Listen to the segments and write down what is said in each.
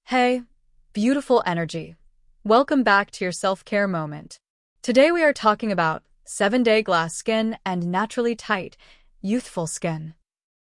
Hey, beautiful energy. Welcome back to your self-care moment. Today we are talking about 7-day glass skin and naturally tight, youthful skin.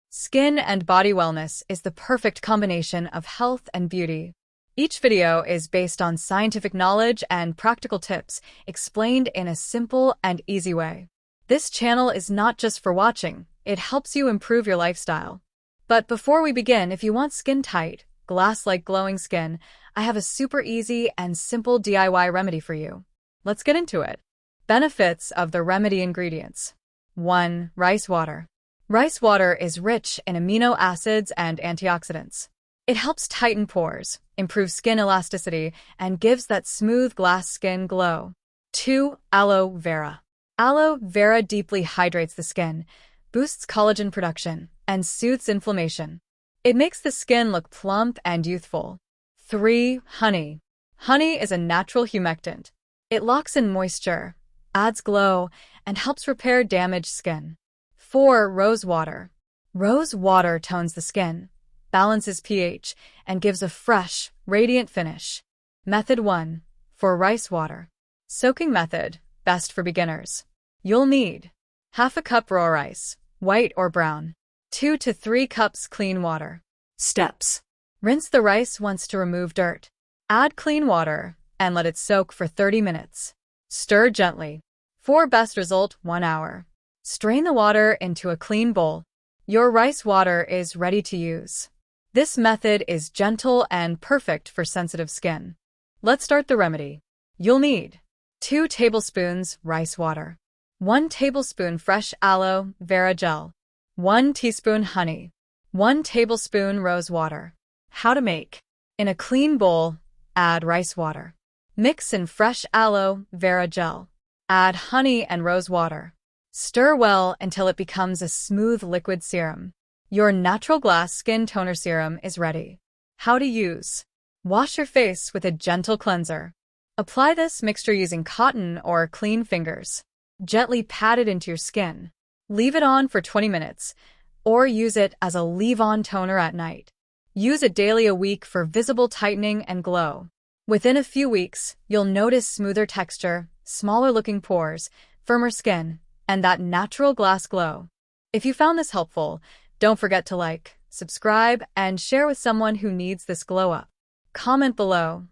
Skin and body wellness is the perfect combination of health and beauty. Each video is based on scientific knowledge and practical tips explained in a simple and easy way. This channel is not just for watching, it helps you improve your lifestyle. But before we begin, if you want skin tight, glass-like glowing skin, I have a super easy and simple DIY remedy for you. Let's get into it. Benefits of the remedy ingredients. 1. Rice water. Rice water is rich in amino acids and antioxidants. It helps tighten pores, improve skin elasticity, and gives that smooth glass skin glow. 2. Aloe vera. Aloe vera deeply hydrates the skin, boosts collagen production, and soothes inflammation. It makes the skin look plump and youthful. 3. Honey. Honey is a natural humectant. It locks in moisture, adds glow, and helps repair damaged skin. 4. Rose water. Rose water tones the skin, balances pH, and gives a fresh, radiant finish. Method 1. For rice water. Soaking method, best for beginners. You'll need half a cup raw rice, white or brown. 2 to 3 cups clean water. Steps. Rinse the rice once to remove dirt. Add clean water and let it soak for 30 minutes. Stir gently. For best result, 1 hour. Strain the water into a clean bowl. Your rice water is ready to use. This method is gentle and perfect for sensitive skin. Let's start the remedy. You'll need 2 tablespoons rice water, 1 tablespoon fresh aloe vera gel, 1 teaspoon honey, 1 tablespoon rose water. How to make. In a clean bowl, add rice water. Mix in fresh aloe vera gel. Add honey and rose water. Stir well until it becomes a smooth liquid serum. Your natural glass skin toner serum is ready. How to use. Wash your face with a gentle cleanser. Apply this mixture using cotton or clean fingers. Gently pat it into your skin. Leave it on for 20 minutes, or use it as a leave-on toner at night. Use it daily a week for visible tightening and glow. Within a few weeks, you'll notice smoother texture, smaller-looking pores, firmer skin, and that natural glass glow. If you found this helpful, don't forget to like, subscribe, and share with someone who needs this glow-up. Comment below.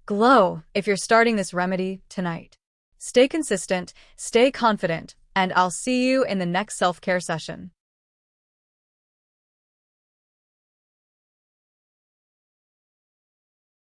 Glow if you're starting this remedy tonight. Stay consistent, stay confident, and I'll see you in the next self-care session.